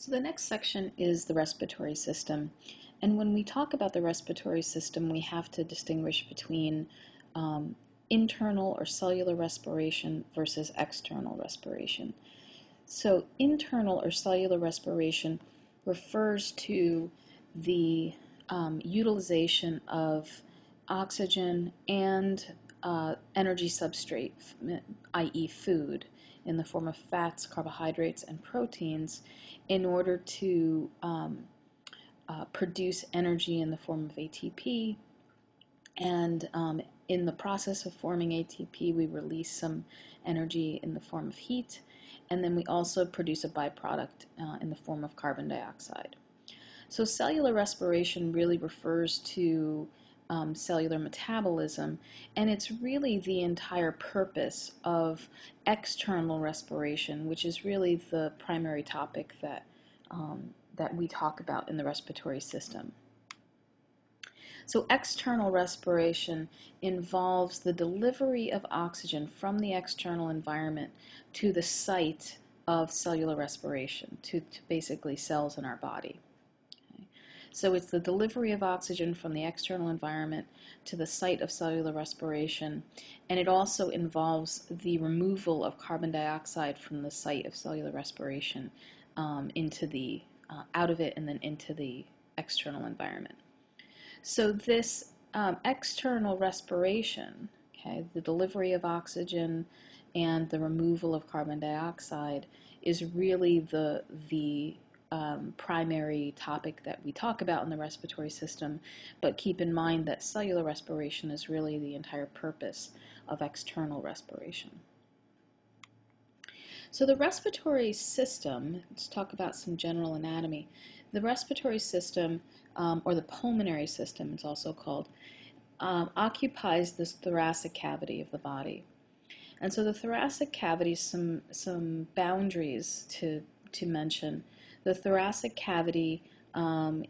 So the next section is the respiratory system. And when we talk about the respiratory system, we have to distinguish between internal or cellular respiration versus external respiration. So internal or cellular respiration refers to the utilization of oxygen and energy substrate, i.e. food, in the form of fats, carbohydrates, and proteins in order to produce energy in the form of ATP. And in the process of forming ATP, we release some energy in the form of heat, and then we also produce a byproduct in the form of carbon dioxide. So cellular respiration really refers to cellular metabolism, and it's really the entire purpose of external respiration, which is really the primary topic that we talk about in the respiratory system. So external respiration involves the delivery of oxygen from the external environment to the site of cellular respiration, to basically cells in our body. So it's the delivery of oxygen from the external environment to the site of cellular respiration, and it also involves the removal of carbon dioxide from the site of cellular respiration out of it and then into the external environment. So this external respiration, okay, the delivery of oxygen and the removal of carbon dioxide, is really the primary topic that we talk about in the respiratory system, but keep in mind that cellular respiration is really the entire purpose of external respiration. So the respiratory system, let's talk about some general anatomy. The respiratory system, or the pulmonary system it's also called, occupies this thoracic cavity of the body. And so the thoracic cavity, some boundaries to mention. The thoracic cavity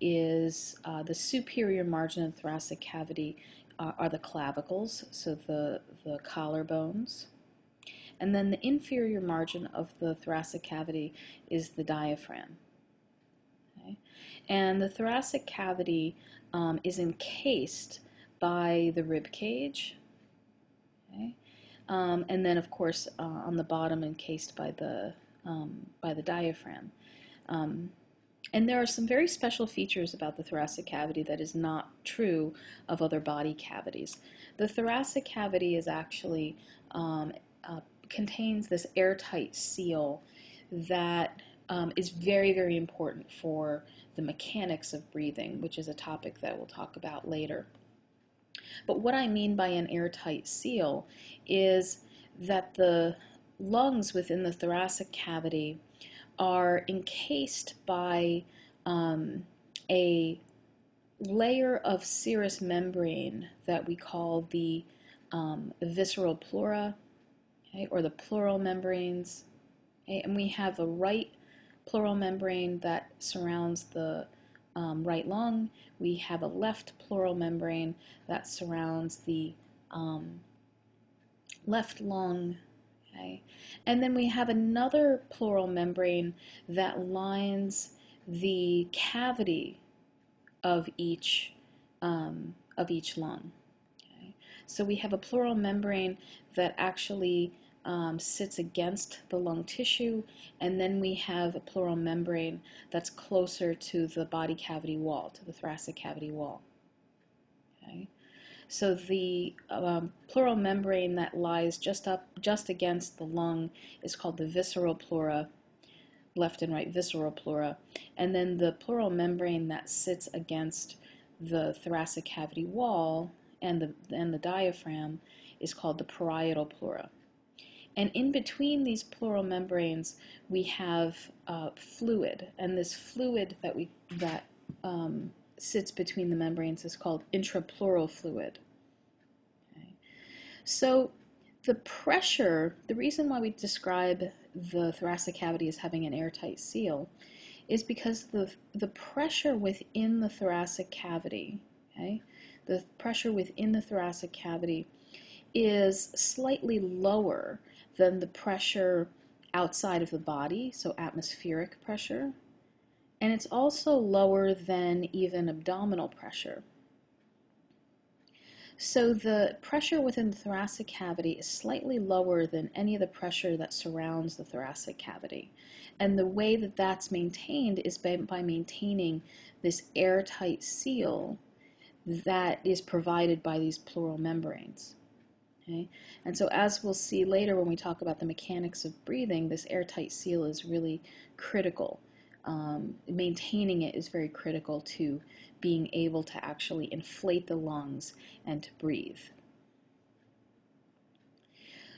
is the superior margin of the thoracic cavity are the clavicles, so the collarbones. And then the inferior margin of the thoracic cavity is the diaphragm. Okay? And the thoracic cavity is encased by the rib cage. Okay? And then, of course, on the bottom, encased by the diaphragm. And there are some very special features about the thoracic cavity that is not true of other body cavities. The thoracic cavity is actually contains this airtight seal that is very, very important for the mechanics of breathing, which is a topic that we'll talk about later. But what I mean by an airtight seal is that the lungs within the thoracic cavity are encased by a layer of serous membrane that we call the visceral pleura, okay, or the pleural membranes. Okay, and we have a right pleural membrane that surrounds the right lung. We have a left pleural membrane that surrounds the left lung. Okay. And then we have another pleural membrane that lines the cavity of each lung. Okay. So we have a pleural membrane that actually sits against the lung tissue, and then we have a pleural membrane that's closer to the body cavity wall, to the thoracic cavity wall. Okay. So the pleural membrane that lies just against the lung is called the visceral pleura, left and right visceral pleura, and then the pleural membrane that sits against the thoracic cavity wall and the diaphragm is called the parietal pleura. And in between these pleural membranes, we have fluid, and this fluid that sits between the membranes is called intrapleural fluid. Okay. So the pressure, the reason why we describe the thoracic cavity as having an airtight seal is because the pressure within the thoracic cavity, okay, the pressure within the thoracic cavity is slightly lower than the pressure outside of the body, so atmospheric pressure, And it's also lower than even abdominal pressure. So the pressure within the thoracic cavity is slightly lower than any of the pressure that surrounds the thoracic cavity. And the way that that's maintained is by maintaining this airtight seal that is provided by these pleural membranes. Okay? And so as we'll see later when we talk about the mechanics of breathing, this airtight seal is really critical. Maintaining it is very critical to being able to actually inflate the lungs and to breathe.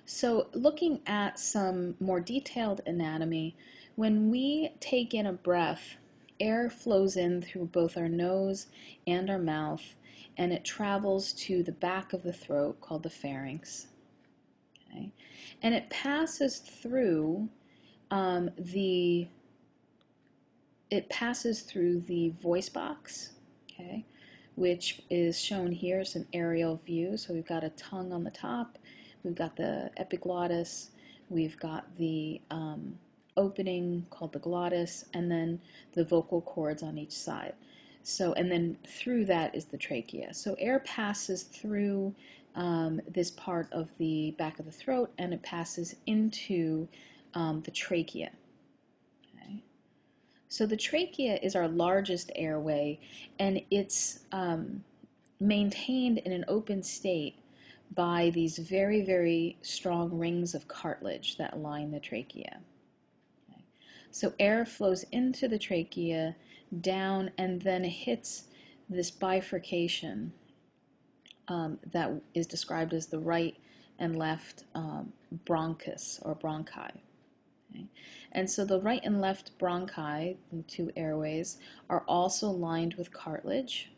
So looking at some more detailed anatomy, when we take in a breath, air flows in through both our nose and our mouth, and it travels to the back of the throat called the pharynx. Okay? And it passes through the voice box, okay, which is shown here. It's an aerial view. So we've got a tongue on the top, we've got the epiglottis, we've got the opening called the glottis, and then the vocal cords on each side. So, and then through that is the trachea. So air passes through this part of the back of the throat, and it passes into the trachea. Okay. So the trachea is our largest airway, and it's maintained in an open state by these very, very strong rings of cartilage that line the trachea. Okay. So air flows into the trachea, down, and then hits this bifurcation that is described as the right and left bronchus or bronchi. Okay. And so the right and left bronchi, the two airways, are also lined with cartilage.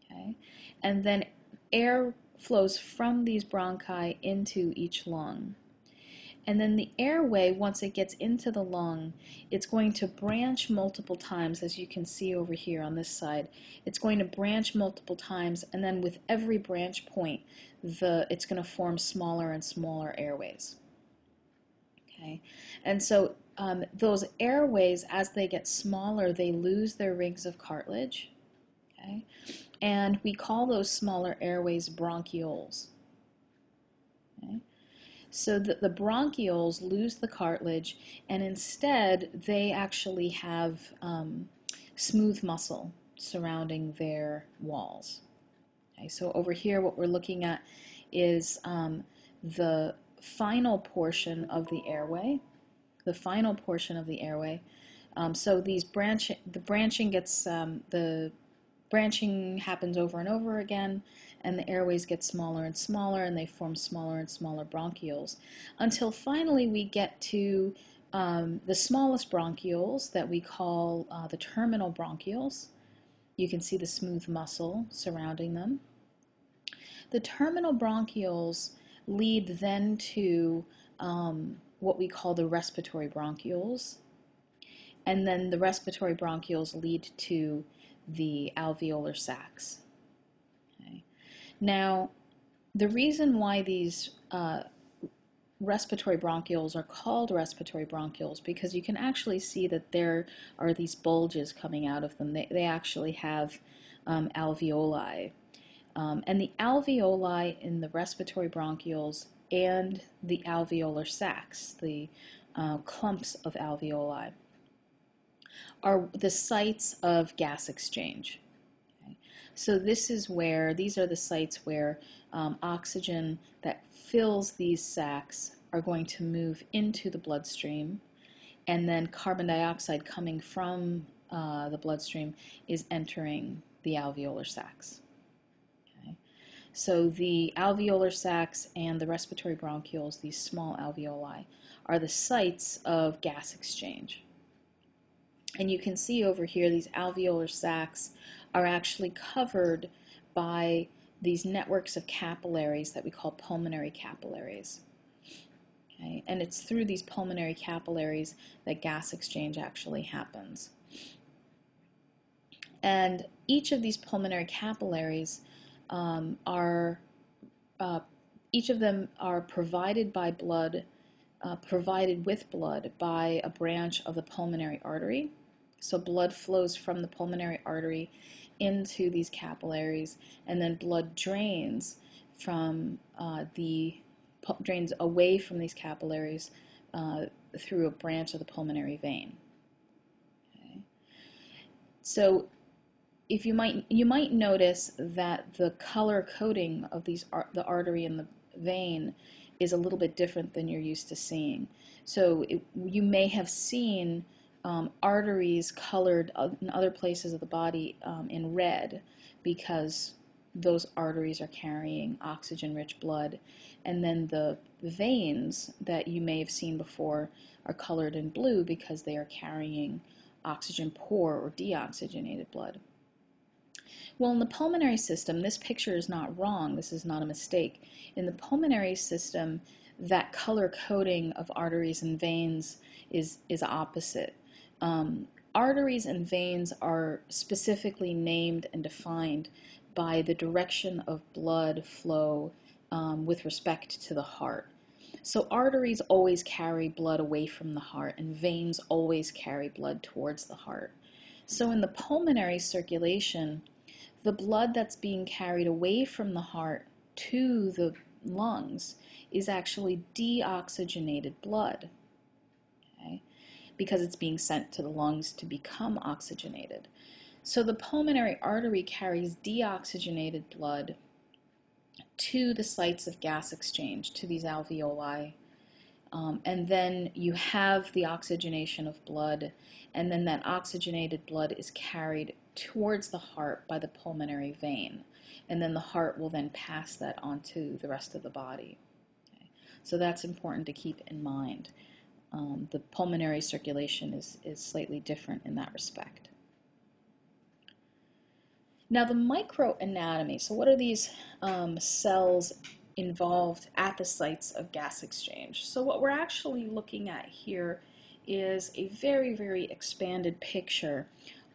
Okay. And then air flows from these bronchi into each lung. And then the airway, once it gets into the lung, it's going to branch multiple times, as you can see over here on this side. It's going to branch multiple times, and then with every branch point, it's going to form smaller and smaller airways. Okay, and so those airways, as they get smaller, they lose their rings of cartilage. Okay, and we call those smaller airways bronchioles. Okay. So the bronchioles lose the cartilage, and instead they actually have smooth muscle surrounding their walls. Okay, so over here what we're looking at is the final portion of the airway. The final portion of the airway. So the branching happens over and over again, and the airways get smaller and smaller, and they form smaller and smaller bronchioles, until finally we get to the smallest bronchioles that we call the terminal bronchioles. You can see the smooth muscle surrounding them. The terminal bronchioles lead then to what we call the respiratory bronchioles, and then the respiratory bronchioles lead to the alveolar sacs. Okay. Now, the reason why these respiratory bronchioles are called respiratory bronchioles, because you can actually see that there are these bulges coming out of them. They actually have alveoli. And the alveoli in the respiratory bronchioles and the alveolar sacs, the clumps of alveoli, are the sites of gas exchange. Okay. So these are the sites where oxygen that fills these sacs are going to move into the bloodstream, and then carbon dioxide coming from the bloodstream is entering the alveolar sacs. Okay. So the alveolar sacs and the respiratory bronchioles, these small alveoli, are the sites of gas exchange. And you can see over here these alveolar sacs are actually covered by these networks of capillaries that we call pulmonary capillaries. Okay? And it's through these pulmonary capillaries that gas exchange actually happens. And each of these pulmonary capillaries each of them are provided by blood, provided with blood by a branch of the pulmonary artery So blood flows from the pulmonary artery into these capillaries, and then blood drains from drains away from these capillaries through a branch of the pulmonary vein. Okay. So if you might notice that the color coding of the artery and the vein is a little bit different than you're used to seeing. So you may have seen arteries colored in other places of the body in red because those arteries are carrying oxygen-rich blood, and then the veins that you may have seen before are colored in blue because they are carrying oxygen-poor or deoxygenated blood. Well, in the pulmonary system, this picture is not wrong. This is not a mistake. In the pulmonary system, that color coding of arteries and veins is opposite. Arteries and veins are specifically named and defined by the direction of blood flow with respect to the heart. So arteries always carry blood away from the heart, and veins always carry blood towards the heart. So in the pulmonary circulation, the blood that's being carried away from the heart to the lungs is actually deoxygenated blood, okay? Because it's being sent to the lungs to become oxygenated. So the pulmonary artery carries deoxygenated blood to the sites of gas exchange, to these alveoli. And then you have the oxygenation of blood, and then that oxygenated blood is carried towards the heart by the pulmonary vein, and then the heart will then pass that on to the rest of the body. Okay. So that's important to keep in mind. The pulmonary circulation is slightly different in that respect. Now the microanatomy, so what are these cells involved at the sites of gas exchange? So what we're actually looking at here is a very, very expanded picture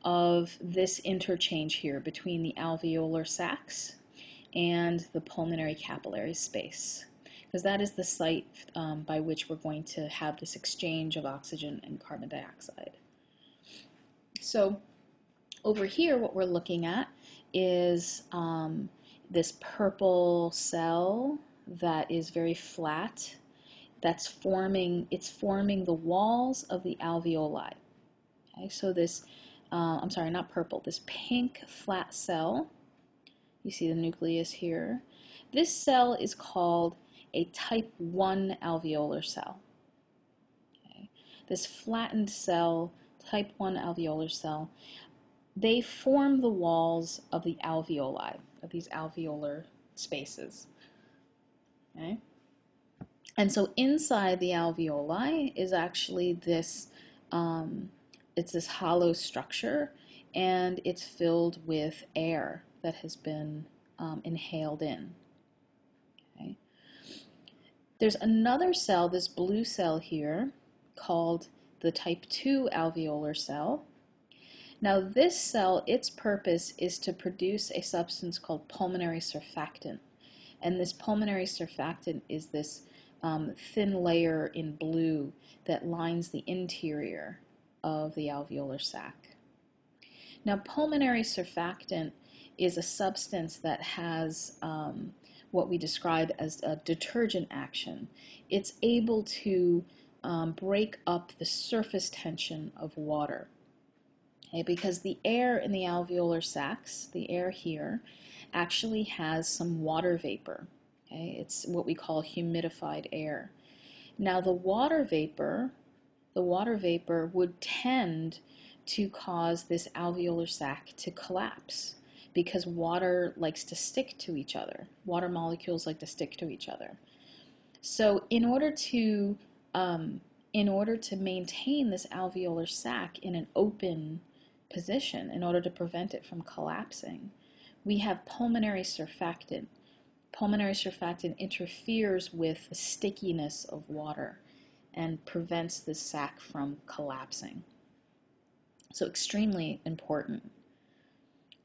of this interchange here between the alveolar sacs and the pulmonary capillary space, because that is the site by which we're going to have this exchange of oxygen and carbon dioxide. So over here what we're looking at is this purple cell that is very flat, that's forming the walls of the alveoli. Okay, so this, I'm sorry, not purple, this pink flat cell, you see the nucleus here, this cell is called a type 1 alveolar cell. Okay. This flattened cell, type 1 alveolar cell, they form the walls of the alveoli, of these alveolar spaces. Okay? And so inside the alveoli is actually this, it's this hollow structure, and it's filled with air that has been inhaled in. Okay? There's another cell, this blue cell here, called the type 2 alveolar cell. Now this cell, its purpose is to produce a substance called pulmonary surfactant. And this pulmonary surfactant is this thin layer in blue that lines the interior of the alveolar sac. Now pulmonary surfactant is a substance that has what we describe as a detergent action. It's able to break up the surface tension of water. Okay, because the air in the alveolar sacs, the air here, actually has some water vapor. Okay? It's what we call humidified air. Now the water vapor would tend to cause this alveolar sac to collapse because water likes to stick to each other. Water molecules like to stick to each other. So in order to maintain this alveolar sac in an open position, in order to prevent it from collapsing, we have pulmonary surfactant. Pulmonary surfactant interferes with the stickiness of water and prevents the sac from collapsing. So extremely important.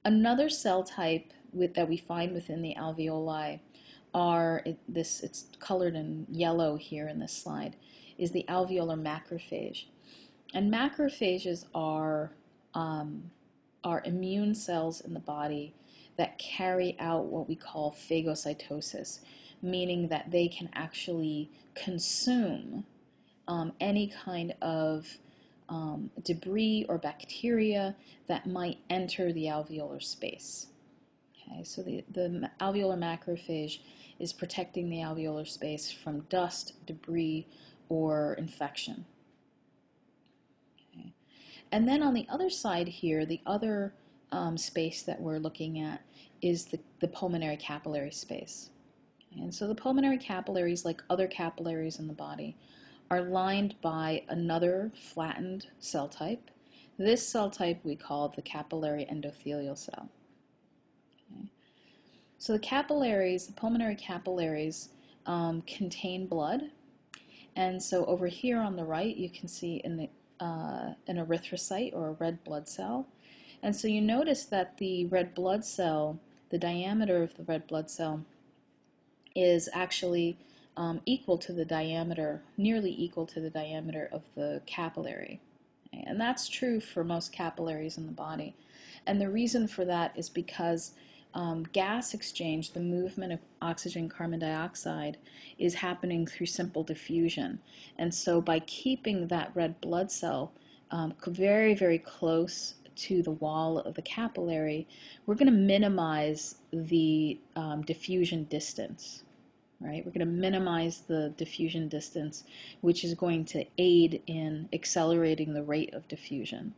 Another cell type that we find within the alveoli it's colored in yellow here in this slide, is the alveolar macrophage. And macrophages are are immune cells in the body that carry out what we call phagocytosis, meaning that they can actually consume any kind of debris or bacteria that might enter the alveolar space. Okay, so the alveolar macrophage is protecting the alveolar space from dust, debris, or infection. Okay. And then on the other side here, the other space that we're looking at is the pulmonary capillary space. And so the pulmonary capillaries, like other capillaries in the body, are lined by another flattened cell type. This cell type we call the capillary endothelial cell. Okay. So the capillaries, the pulmonary capillaries, contain blood. And so over here on the right, you can see an erythrocyte, or a red blood cell. And so you notice that the red blood cell, the diameter of the red blood cell, is actually equal to the diameter, nearly equal to the diameter of the capillary. Okay? And that's true for most capillaries in the body. And the reason for that is because gas exchange, the movement of oxygen, carbon dioxide, is happening through simple diffusion. And so by keeping that red blood cell very, very close to the wall of the capillary, we're going to minimize the diffusion distance. Right? We're going to minimize the diffusion distance, which is going to aid in accelerating the rate of diffusion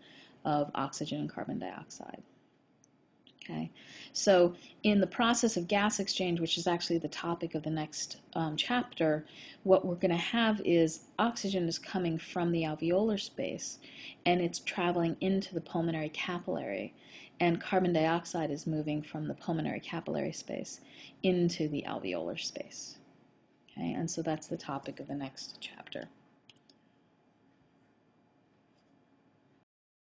of oxygen and carbon dioxide. Okay, so in the process of gas exchange, which is actually the topic of the next chapter, what we're going to have is oxygen is coming from the alveolar space and it's traveling into the pulmonary capillary, and carbon dioxide is moving from the pulmonary capillary space into the alveolar space. Okay, and so that's the topic of the next chapter.